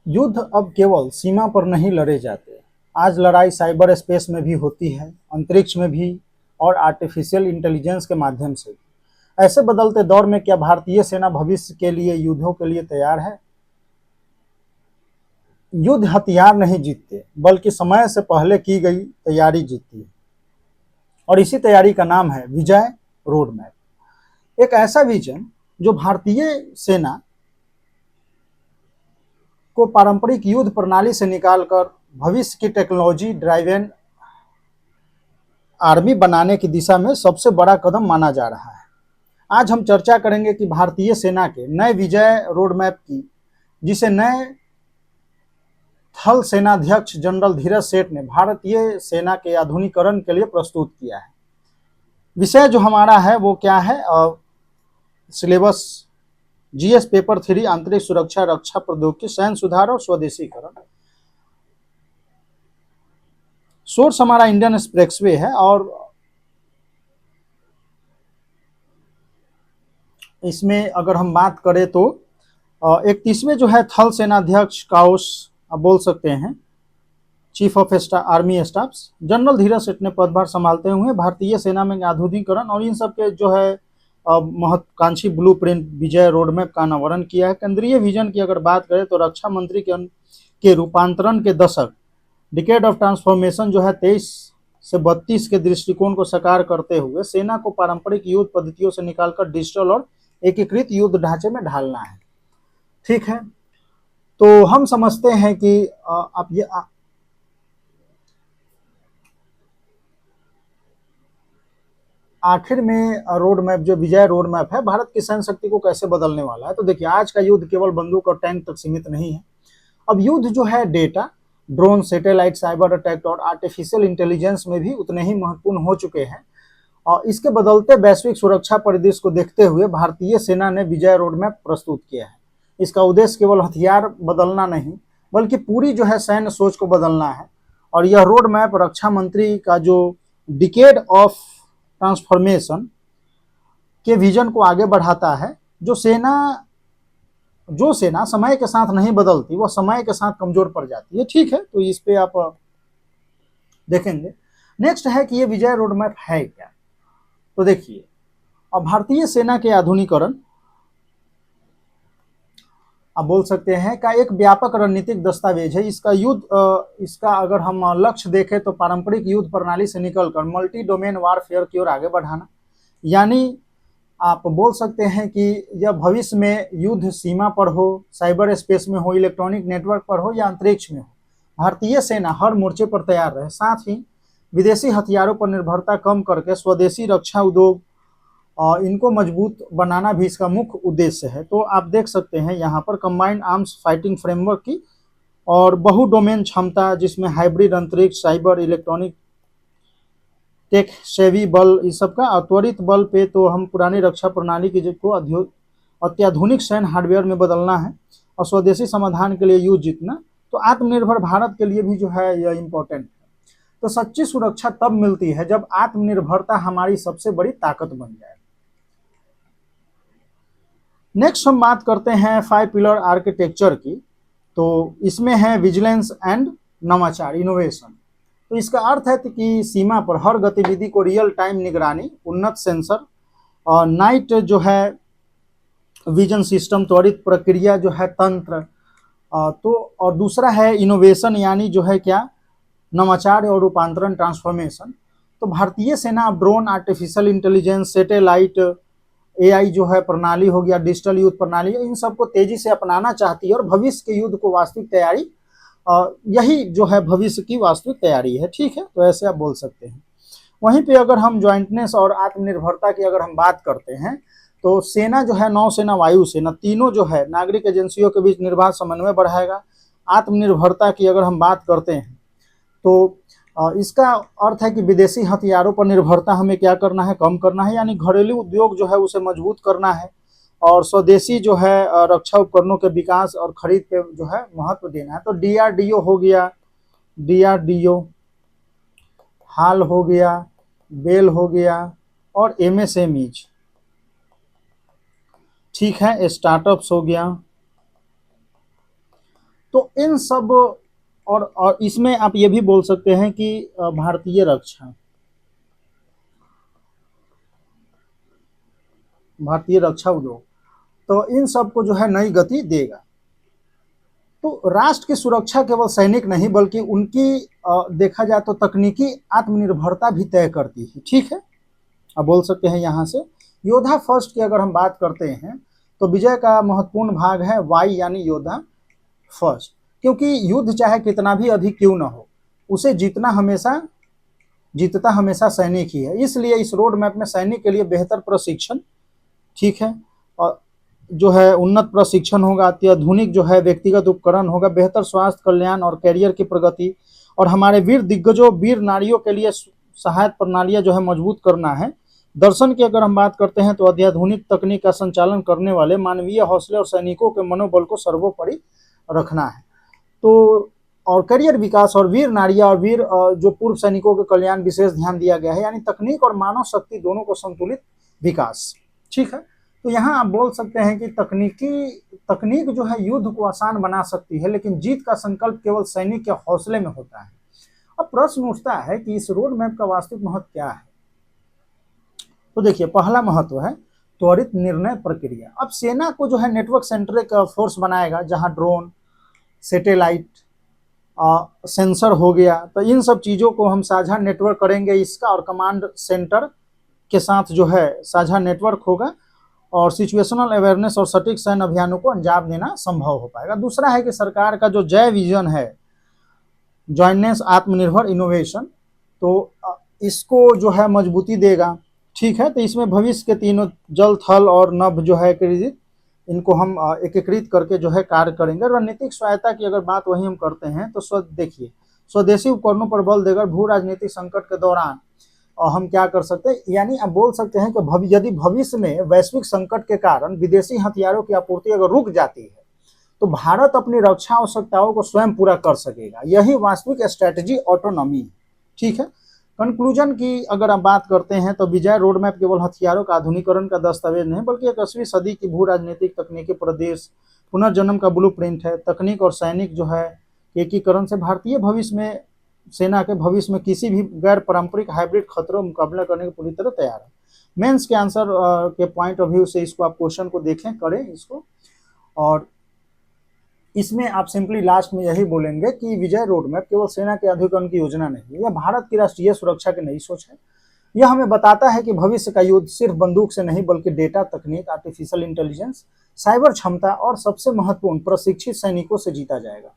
युद्ध अब केवल सीमा पर नहीं लड़े जाते। आज लड़ाई साइबर स्पेस में भी होती है, अंतरिक्ष में भी, और आर्टिफिशियल इंटेलिजेंस के माध्यम से भी। ऐसे बदलते दौर में क्या भारतीय सेना भविष्य के लिए युद्धों के लिए तैयार है? युद्ध हथियार नहीं जीतते, बल्कि समय से पहले की गई तैयारी जीतती है। और इसी तैयारी का नाम है विजय रोड मैप। एक ऐसा विजन जो भारतीय सेना को पारंपरिक युद्ध प्रणाली से निकालकर भविष्य की टेक्नोलॉजी ड्राइवन आर्मी बनाने की दिशा में सबसे बड़ा कदम माना जा रहा है। आज हम चर्चा करेंगे कि भारतीय सेना के नए विजय रोड मैप की, जिसे नए थल सेनाध्यक्ष जनरल धीरज सेठ ने भारतीय सेना के आधुनिकीकरण के लिए प्रस्तुत किया है। विषय जो हमारा है वो क्या है? सिलेबस जीएस पेपर 3 आंतरिक सुरक्षा, रक्षा प्रौद्योगिकी, सैन्य सुधार और स्वदेशीकरण। सोर्स हमारा इंडियन एक्सप्रेसवे है और इसमें अगर हम बात करें तो 31वें जो है थल सेनाध्यक्ष काउस बोल सकते हैं, chief of army staff general Dheeraj Seth ने पदभार संभालते हुए भारतीय सेना में आधुनिकीकरण और इन सब के जो है महत्वाकांक्षी ब्लूप्रिंट विजय रोडमैप का अनावरण किया है। केंद्रीय विजन की अगर बात करें तो रक्षा मंत्री के रूपांतरण के दशक, डिकेड ऑफ ट्रांसफॉर्मेशन जो है 23 से 32 के दृष्टिकोण को साकार करते हुए सेना को पारंपरिक युद्ध पद्धतियों से निकालकर डिजिटल और एकीकृत युद्ध ढांचे में ढालना है। ठीक है, तो हम समझते हैं कि आप ये आखिर में रोड मैप जो विजय रोड मैप है भारत की सैन्य शक्ति को कैसे बदलने वाला है। तो देखिए, आज का युद्ध केवल बंदूक और टैंक तक सीमित नहीं है। अब युद्ध जो है data, drone, satellite, cyber attack और आर्टिफिशियल इंटेलिजेंस में भी उतने ही महत्वपूर्ण हो चुके हैं। और इसके बदलते वैश्विक सुरक्षा परिदृश्य को देखते हुए भारतीय सेना ने विजय रोड मैप प्रस्तुत किया है। इसका उद्देश्य केवल हथियार बदलना नहीं, बल्कि पूरी जो है सैन्य सोच को बदलना है। और यह रोड मैप रक्षा मंत्री का जो डिकेड ऑफ ट्रांसफॉर्मेशन के विजन को आगे बढ़ाता है। जो सेना समय के साथ नहीं बदलती, वह समय के साथ कमजोर पड़ जाती है। ठीक है, तो इस पे आप देखेंगे। नेक्स्ट है कि ये विजय रोड मैप है क्या। तो देखिए, अब भारतीय सेना के आधुनिकीकरण आप बोल सकते हैं का एक व्यापक रणनीतिक दस्तावेज है। इसका अगर हम लक्ष्य देखें तो पारंपरिक युद्ध प्रणाली से निकलकर मल्टी डोमेन वारफेयर की ओर आगे बढ़ाना, यानी आप बोल सकते हैं कि यह भविष्य में युद्ध सीमा पर हो, साइबर स्पेस में हो, इलेक्ट्रॉनिक नेटवर्क पर हो या अंतरिक्ष में हो, भारतीय सेना हर मोर्चे पर तैयार रहे। साथ ही विदेशी हथियारों पर निर्भरता कम करके स्वदेशी रक्षा उद्योग और इनको मजबूत बनाना भी इसका मुख्य उद्देश्य है। तो आप देख सकते हैं यहाँ पर कंबाइंड आर्म्स फाइटिंग फ्रेमवर्क की और बहु डोमेन क्षमता, जिसमें हाइब्रिड, अंतरिक्ष, साइबर, इलेक्ट्रॉनिक, टेक सेवी बल, इस सब का। त्वरित बल पे तो हम पुरानी रक्षा प्रणाली की को अत्याधुनिक सैन्य हार्डवेयर में बदलना है और स्वदेशी समाधान के लिए युद्ध जीतना। तो आत्मनिर्भर भारत के लिए भी जो है यह इम्पोर्टेंट है। तो सच्ची सुरक्षा तब मिलती है जब आत्मनिर्भरता हमारी सबसे बड़ी ताकत बन जाए। नेक्स्ट हम बात करते हैं 5 पिलर आर्किटेक्चर की। तो इसमें है विजिलेंस एंड नवाचार, इनोवेशन। तो इसका अर्थ है कि सीमा पर हर गतिविधि को रियल टाइम निगरानी, उन्नत सेंसर और नाइट जो है विजन सिस्टम, त्वरित प्रक्रिया जो है तंत्र। तो और दूसरा है इनोवेशन, यानी जो है क्या, नवाचार और रूपांतरण, ट्रांसफॉर्मेशन। तो भारतीय सेना अब drone, artificial intelligence, satellite, AI जो है प्रणाली हो गया, डिजिटल युद्ध प्रणाली, इन सबको तेजी से अपनाना चाहती है और भविष्य के युद्ध को वास्तविक तैयारी, यही जो है भविष्य की वास्तविक तैयारी है। ठीक है, तो ऐसे आप बोल सकते हैं। वहीं पे अगर हम ज्वाइंटनेस और आत्मनिर्भरता की अगर हम बात करते हैं तो सेना जो है, नौसेना, वायुसेना, तीनों जो है नागरिक एजेंसियों के बीच निर्बाध समन्वय बढ़ाएगा। आत्मनिर्भरता की अगर हम बात करते हैं तो इसका अर्थ है कि विदेशी हथियारों पर निर्भरता हमें क्या करना है, कम करना है, यानी घरेलू उद्योग जो है उसे मजबूत करना है और स्वदेशी जो है रक्षा उपकरणों के विकास और खरीद पे जो है महत्व देना है। तो डीआरडीओ हो गया, डीआरडीओ, हाल हो गया, बेल हो गया और एमएसएमईज, ठीक है, स्टार्टअप्स हो गया। तो इन सब और इसमें आप ये भी बोल सकते हैं कि भारतीय रक्षा उद्योग, तो इन सब को जो है नई गति देगा। तो राष्ट्र की सुरक्षा केवल सैनिक नहीं बल्कि उनकी देखा जाए तो तकनीकी आत्मनिर्भरता भी तय करती है। ठीक है, अब बोल सकते हैं यहाँ से योद्धा फर्स्ट की अगर हम बात करते हैं तो विजय का महत्वपूर्ण भाग है वाई यानी योद्धा फर्स्ट, क्योंकि युद्ध चाहे कितना भी अधिक क्यों ना हो, उसे जीतता हमेशा सैनिक ही है। इसलिए इस रोड मैप में सैनिक के लिए बेहतर प्रशिक्षण, ठीक है, और जो है उन्नत प्रशिक्षण होगा, अत्याधुनिक जो है व्यक्तिगत उपकरण होगा, बेहतर स्वास्थ्य कल्याण और कैरियर की प्रगति, और हमारे वीर दिग्गजों वीर नारियों के लिए सहायक प्रणालियां जो है मजबूत करना है। दर्शन की अगर हम बात करते हैं तो अत्याधुनिक तकनीक का संचालन करने वाले मानवीय हौसले और सैनिकों के मनोबल को सर्वोपरि रखना है। तो और करियर विकास और वीर नारियां और वीर जो पूर्व सैनिकों के कल्याण विशेष ध्यान दिया गया है, यानी तकनीक और मानव शक्ति दोनों को संतुलित विकास। ठीक है, तो यहाँ आप बोल सकते हैं कि तकनीक जो है युद्ध को आसान बना सकती है, लेकिन जीत का संकल्प केवल सैनिक के हौसले में होता है। अब प्रश्न उठता है कि इस रोड मैप का वास्तविक महत्व क्या है। तो देखिए, पहला महत्व है त्वरित निर्णय प्रक्रिया। अब सेना को जो है नेटवर्क सेंट्रिक फोर्स बनाएगा, जहां ड्रोन, सैटेलाइट, सेंसर हो गया, तो इन सब चीज़ों को हम साझा नेटवर्क करेंगे इसका, और कमांड सेंटर के साथ जो है साझा नेटवर्क होगा, और सिचुएशनल अवेयरनेस और सटीक सैन्य अभियानों को अंजाम देना संभव हो पाएगा। दूसरा है कि सरकार का जो जय विजन है, जॉइनेस आत्मनिर्भर इनोवेशन, तो इसको जो है मजबूती देगा। ठीक है, तो इसमें भविष्य के तीनों जल, थल और नभ जो है क्रेडिट, इनको हम एकीकृत करके जो है कार्य करेंगे। रणनीतिक स्वायत्ता की अगर बात वही हम करते हैं तो देखिए, स्वदेशी उपकरणों पर बल देकर भू राजनीतिक संकट के दौरान हम क्या कर सकते हैं, यानी आप बोल सकते हैं कि यदि भविष्य में वैश्विक संकट के कारण विदेशी हथियारों की आपूर्ति अगर रुक जाती है तो भारत अपनी रक्षा आवश्यकताओं को स्वयं पूरा कर सकेगा। यही वास्तविक स्ट्रेटजी ऑटोनॉमी है। ठीक है, कंक्लूजन की अगर आप बात करते हैं तो विजय रोड मैप केवल हथियारों का आधुनिकीकरण का दस्तावेज नहीं बल्कि 21वीं सदी की भू राजनीतिक तकनीकी प्रदेश पुनर्जन्म का ब्लूप्रिंट है। तकनीक और सैनिक जो है एकीकरण से भारतीय भविष्य में, सेना के भविष्य में किसी भी गैर पारंपरिक हाइब्रिड खतरों मुकाबला करने के पूरी तरह तैयार है। मेंस के आंसर के पॉइंट ऑफ व्यू से इसको आप क्वेश्चन को देखें, करें इसको, और इसमें आप सिंपली लास्ट में यही बोलेंगे कि विजय रोड मैप केवल सेना के आधुनिकीकरण की योजना नहीं, यह भारत की राष्ट्रीय सुरक्षा की नई सोच है। यह हमें बताता है कि भविष्य का युद्ध सिर्फ बंदूक से नहीं बल्कि डेटा, तकनीक, आर्टिफिशियल इंटेलिजेंस, साइबर क्षमता और सबसे महत्वपूर्ण प्रशिक्षित सैनिकों से जीता जाएगा।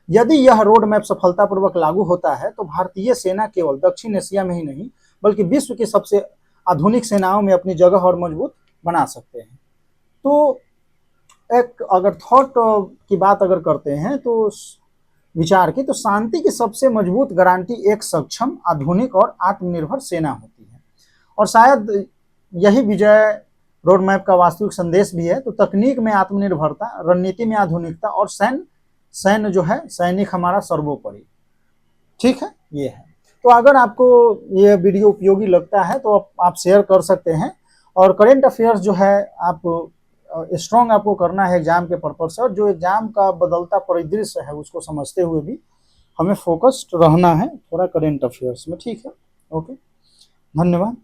यदि यह रोड मैप सफलतापूर्वक लागू होता है तो भारतीय सेना केवल दक्षिण एशिया में ही नहीं बल्कि विश्व की सबसे आधुनिक सेनाओं में अपनी जगह और मजबूत बना सकते हैं। तो एक अगर थॉट की बात अगर करते हैं तो विचार की, तो शांति की सबसे मजबूत गारंटी एक सक्षम, आधुनिक और आत्मनिर्भर सेना होती है, और शायद यही विजय रोड मैप का वास्तविक संदेश भी है। तो तकनीक में आत्मनिर्भरता, रणनीति में आधुनिकता और सैन्य जो है सैनिक हमारा सर्वोपरि। ठीक है, ये है। तो अगर आपको ये वीडियो उपयोगी लगता है तो आप शेयर कर सकते हैं, और करेंट अफेयर्स जो है आप स्ट्रॉन्ग आपको करना है एग्जाम के पर्पज से, और जो एग्जाम का बदलता परिदृश्य है उसको समझते हुए भी हमें फोकस्ड रहना है थोड़ा करेंट अफेयर्स में। ठीक है, ओके, धन्यवाद।